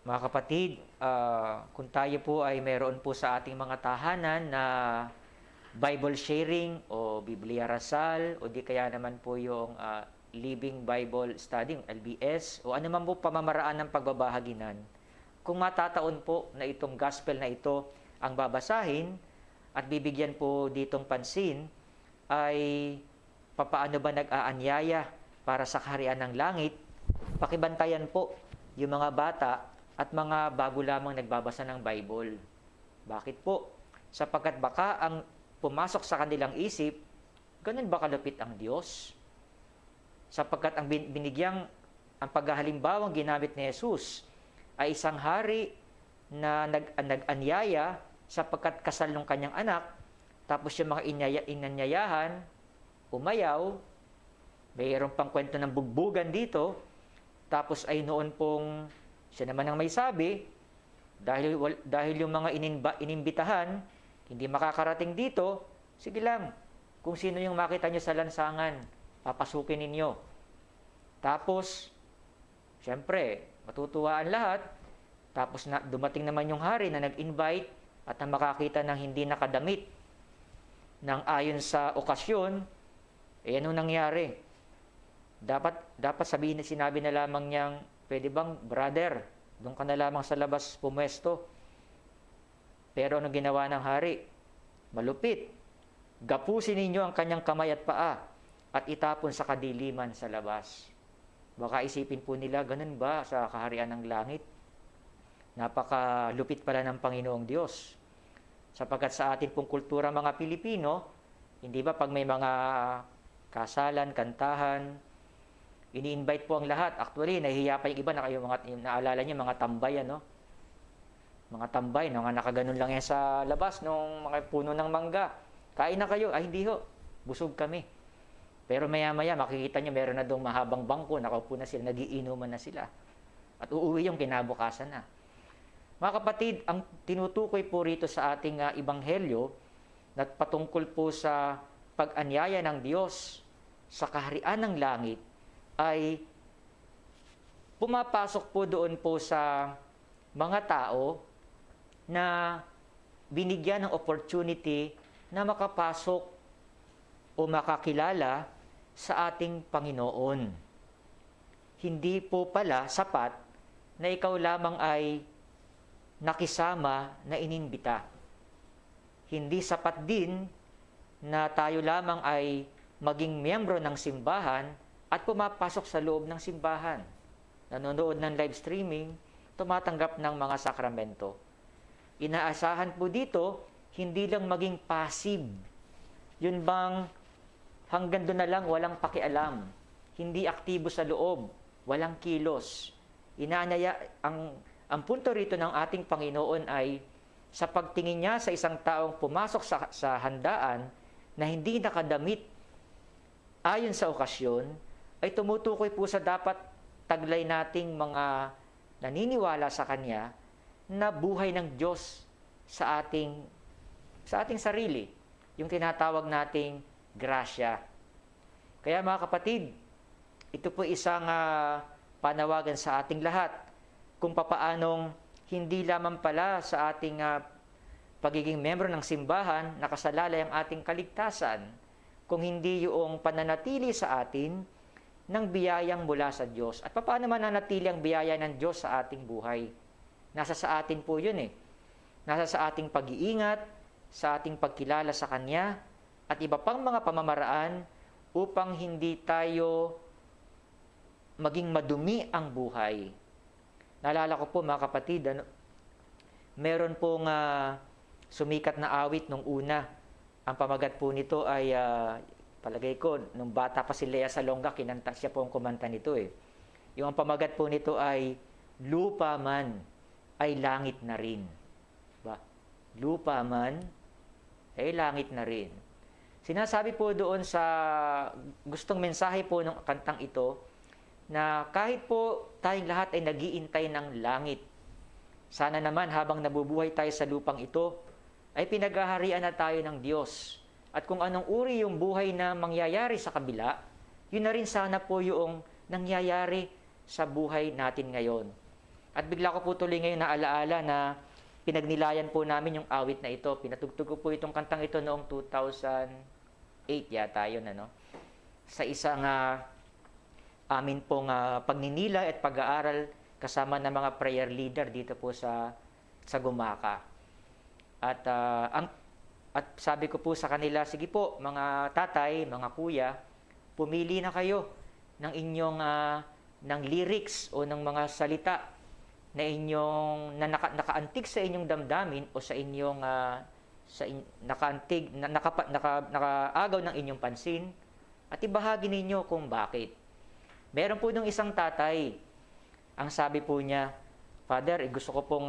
Mga kapatid, kung tayo po ay meron po sa ating mga tahanan na Bible sharing o Biblia Rasal o di kaya naman po yung Living Bible Study, LBS, o ano man po pamamaraan ng pagbabahaginan, kung matataon po na itong gospel na ito ang babasahin at bibigyan po ditong pansin, ay papaano ba nag-aanyaya para sa kaharian ng langit, pakibantayan po yung mga bata at mga bago lamang nagbabasa ng Bible. Bakit po? Sapagkat baka ang pumasok sa kanilang isip, ganun ba kalupit ang Diyos? Sapagkat ang ang paghahalimbawang ginamit ni Jesus ay isang hari na nag-anyaya sapagkat kasal ng kanyang anak, tapos yung mga inanyayahan, umayaw, mayroon pang kwento ng bugbugan dito, tapos ay noon pong siya naman ang may sabi, dahil yung mga inimbitahan, hindi makakarating dito, sige lang, kung sino yung makita nyo sa lansangan, papasukin ninyo. Tapos, syempre, matutuwaan lahat, tapos dumating naman yung hari na nag-invite at ang makakita ng hindi nakadamit ng ayon sa okasyon, anong nangyari? Dapat sinabi na lamang niyang, pwede bang, brother, doon ka na lamang sa labas pumwesto. Pero ano ginawa ng hari? Malupit. Gapusin ninyo ang kanyang kamay at paa at itapon sa kadiliman sa labas. Baka isipin po nila, ganun ba sa kaharian ng langit? Napakalupit pala ng Panginoong Diyos. Sapagkat sa atin pong kultura mga Pilipino, hindi ba pag may mga kasalan, kantahan, ini-invite po ang lahat. Actually, nahihiya pa yung iba na kayo, naalala niyo, mga tambay, ano? Mga tambay, mga nakaganon lang yan sa labas, nung mga puno ng mangga. Kain na kayo. Ay, hindi ho. Busog kami. Pero maya-maya, makikita niyo, meron na doong mahabang bangko, nakaupo na sila, nagiinuman na sila. At uuwi yung kinabukasan na. Mga kapatid, ang tinutukoy po rito sa ating ibanghelyo, na patungkol po sa pag-anyaya ng Diyos sa kaharian ng langit, ay pumapasok po doon po sa mga tao na binigyan ng opportunity na makapasok o makakilala sa ating Panginoon. Hindi po pala sapat na ikaw lamang ay nakisama na inimbita. Hindi sapat din na tayo lamang ay maging miyembro ng simbahan at pumapasok sa loob ng simbahan, nanonood ng live streaming, tumatanggap ng mga sakramento. Inaasahan po dito, hindi lang maging passive. Yun bang hanggang doon na lang walang pakialam, hindi aktibo sa loob, walang kilos. Ang punto rito ng ating Panginoon ay sa pagtingin niya sa isang taong pumasok sa handaan na hindi nakadamit ayon sa okasyon, ay tumutukoy po sa dapat taglay nating mga naniniwala sa Kanya na buhay ng Diyos sa ating sarili, yung tinatawag nating grasya. Kaya mga kapatid, ito po isang panawagan sa ating lahat kung papaanong hindi lamang pala sa ating pagiging membro ng simbahan nakasalalay ang ating kaligtasan, kung hindi yung pananatili sa atin ng biyayang mula sa Diyos. At paano mananatili ang biyaya ng Diyos sa ating buhay? Nasa sa atin po yun eh. Nasa sa ating pag-iingat, sa ating pagkilala sa Kanya, at iba pang mga pamamaraan upang hindi tayo maging madumi ang buhay. Naalala ko po mga kapatid, meron pong sumikat na awit nung una. Ang pamagat po nito ay palagay ko, nung bata pa si Lea Salonga, kinanta siya po ang kumanta nito eh. Yung ang pamagat po nito ay, lupa man ay langit na rin. Ba? Lupa man ay langit na rin. Sinasabi po doon sa gustong mensahe po ng kantang ito, na kahit po tayong lahat ay nag-iintay ng langit, sana naman habang nabubuhay tayo sa lupang ito, ay pinaghaharian na tayo ng Diyos. At kung anong uri yung buhay na mangyayari sa kabila, yun na rin sana po yung nangyayari sa buhay natin ngayon. At bigla ko po tuloy ngayon na alaala na pinagnilayan po namin yung awit na ito. Pinatugtog ko po itong kantang ito noong 2008 yata yun, ano? Sa isang amin pong pagninila at pag-aaral kasama ng mga prayer leader dito po sa Gumaka. At sabi ko po sa kanila, sige po mga tatay, mga kuya, pumili na kayo ng inyong ng lyrics o ng mga salita na inyong nakaantig sa inyong damdamin o sa inyong nakaantig nakaagaw ng inyong pansin at ibahagi ninyo kung bakit. Meron po nung isang tatay, ang sabi po niya, Father, gusto ko pong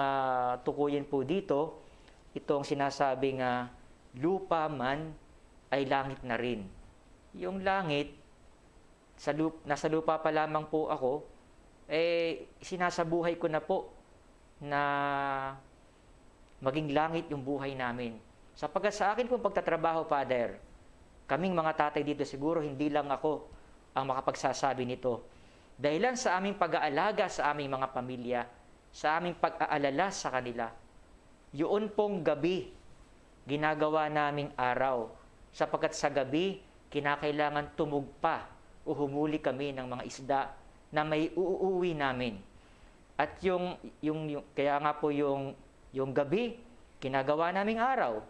tukuyin po dito itong sinasabing lupa man ay langit na rin. Yung langit, nasa lupa pa lamang po ako, sinasabuhay ko na po na maging langit yung buhay namin. Sapagkat sa akin pong pagtatrabaho, Father, kaming mga tatay dito siguro, hindi lang ako ang makapagsasabi nito. Dahilan sa aming pag-aalaga sa aming mga pamilya, sa aming pag-aalala sa kanila, yun pong gabi, ginagawa naming araw. Sapagkat sa gabi, kinakailangan tumugpa o humuli kami ng mga isda na may uuwi namin. At kaya nga po yung gabi, ginagawa naming araw.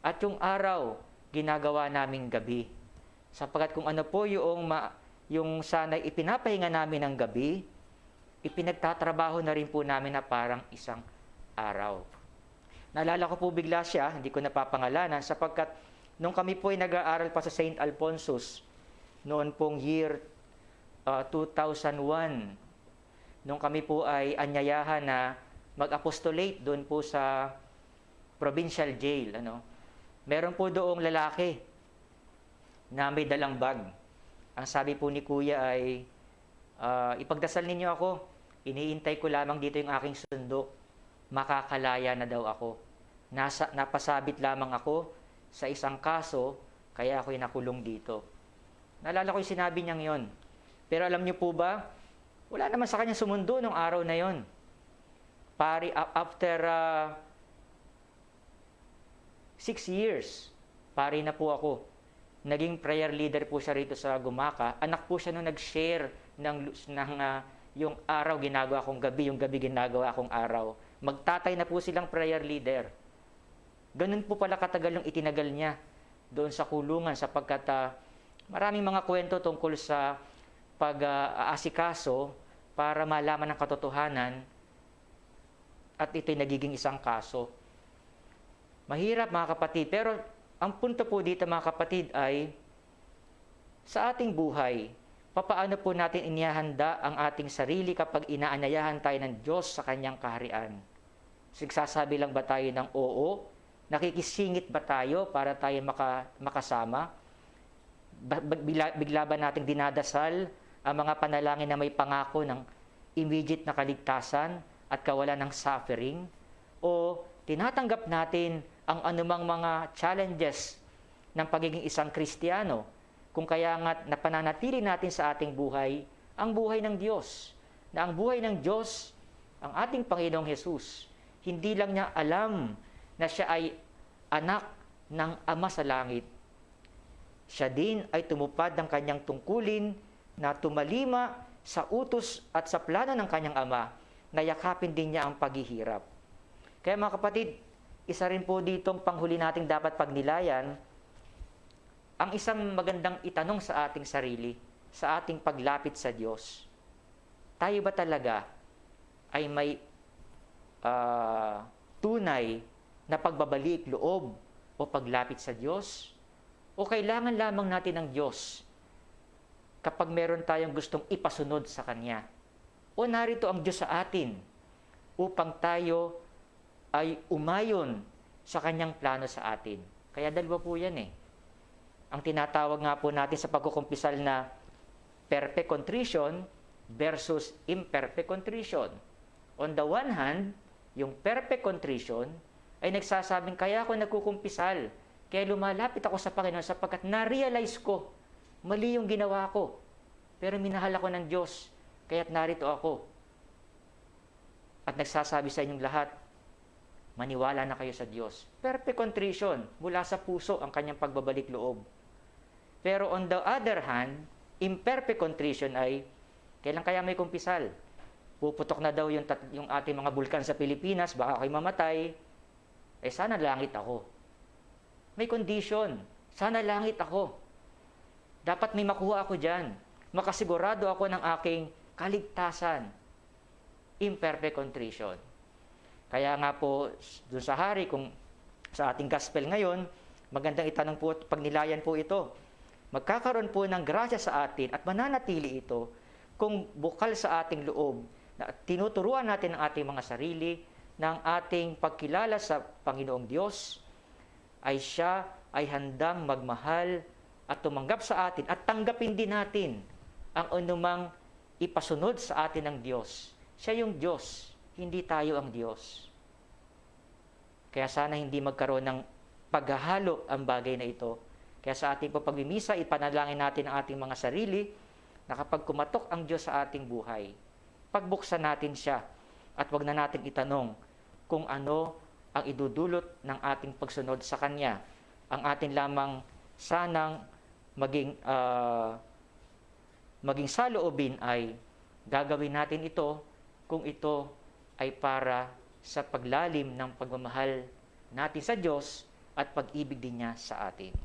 At yung araw, ginagawa naming gabi. Sapagkat kung ano po yung sana'y ipinapahinga namin ng gabi, ipinagtatrabaho na rin po namin na parang isang araw. Naalala ko po bigla siya, hindi ko napapangalanan, sapagkat nung kami po ay nag-aaral pa sa St. Alphonsus, noon pong year 2001, nung kami po ay anyayahan na mag-apostolate doon po sa provincial jail. Meron po doong lalaki na may dalang bag. Ang sabi po ni Kuya ay, ipagdasal ninyo ako, iniintay ko lamang dito yung aking sundo, makakalaya na daw ako. Napasabit lamang ako sa isang kaso, kaya ako'y nakulong dito. Naalala ko yung sinabi niyang yon. Pero alam niyo po ba, wala naman sa kanya sumundo nung araw na yon. After 6 years, pari na po ako. Naging prayer leader po siya rito sa Gumaka. Anak po siya nung nag-share ng yung araw ginagawa kong gabi, yung gabi ginagawa kong araw. Magtatay na po silang prayer leader. Ganun po pala katagal yung itinagal niya doon sa kulungan sapagkat maraming mga kwento tungkol sa pag-aasikaso para malaman ang katotohanan at ito'y nagiging isang kaso. Mahirap mga kapatid, pero ang punto po dito mga kapatid ay sa ating buhay, papaano po natin inihahanda ang ating sarili kapag inaanyayahan tayo ng Diyos sa Kanyang kaharian? Sigsasabi lang ba tayo ng oo? Nakikisingit ba tayo para tayo makasama? Bigla ba nating dinadasal ang mga panalangin na may pangako ng immediate na kaligtasan at kawalan ng suffering? O tinatanggap natin ang anumang mga challenges ng pagiging isang Kristiyano, kung kaya nga napananatili natin sa ating buhay ang buhay ng Diyos, na ang buhay ng Diyos, ang ating Panginoong Hesus, hindi lang niya alam na siya ay anak ng Ama sa langit. Siya din ay tumupad ng kanyang tungkulin na tumalima sa utos at sa plano ng kanyang Ama, na yakapin din niya ang paghihirap. Kaya mga kapatid, isa rin po ditong panghuli nating dapat pagnilayan, ang isang magandang itanong sa ating sarili, sa ating paglapit sa Diyos. Tayo ba talaga ay may tunay na pagbabalik loob o paglapit sa Diyos? O kailangan lamang natin ng Diyos kapag meron tayong gustong ipasunod sa Kanya? O narito ang Diyos sa atin upang tayo ay umayon sa Kanyang plano sa atin. Kaya dalawa po yan Ang tinatawag nga po natin sa pagkukumpisal na perfect contrition versus imperfect contrition. On the one hand, yung perfect contrition ay nagsasabing kaya ako nagkukumpisal, kaya lumalapit ako sa Panginoon sapagkat na-realize ko, mali yung ginawa ko. Pero minahal ako ng Diyos, kaya't narito ako. at nagsasabi sa inyong lahat, maniwala na kayo sa Diyos. Perfect contrition, mula sa puso ang kanyang pagbabalik loob. Pero on the other hand, imperfect contrition ay, kailan kaya may kumpisal? Puputok na daw yung ating mga bulkan sa Pilipinas, baka ako'y mamatay. Sana langit ako. May condition, sana langit ako. Dapat may makuha ako dyan. Makasigurado ako ng aking kaligtasan. Imperfect contrition. Kaya nga po, dun sa hari, kung sa ating gospel ngayon, magandang itanong po, pagnilayan po ito. Magkakaroon po ng grasya sa atin at mananatili ito kung bukal sa ating loob na tinuturuan natin ang ating mga sarili ng ating pagkilala sa Panginoong Diyos, ay siya ay handang magmahal at tumanggap sa atin at tanggapin din natin ang anumang ipasunod sa atin ng Diyos. Siya yung Diyos, hindi tayo ang Diyos. Kaya sana hindi magkaroon ng paghahalo ang bagay na ito. Kaya sa ating pagmimisa, ipanalangin natin ang ating mga sarili na kapag kumatok ang Diyos sa ating buhay, pagbuksan natin siya at wag na natin itanong kung ano ang idudulot ng ating pagsunod sa Kanya. Ang atin lamang sanang maging saloobin ay gagawin natin ito kung ito ay para sa paglalim ng pagmamahal natin sa Diyos at pag-ibig din niya sa atin.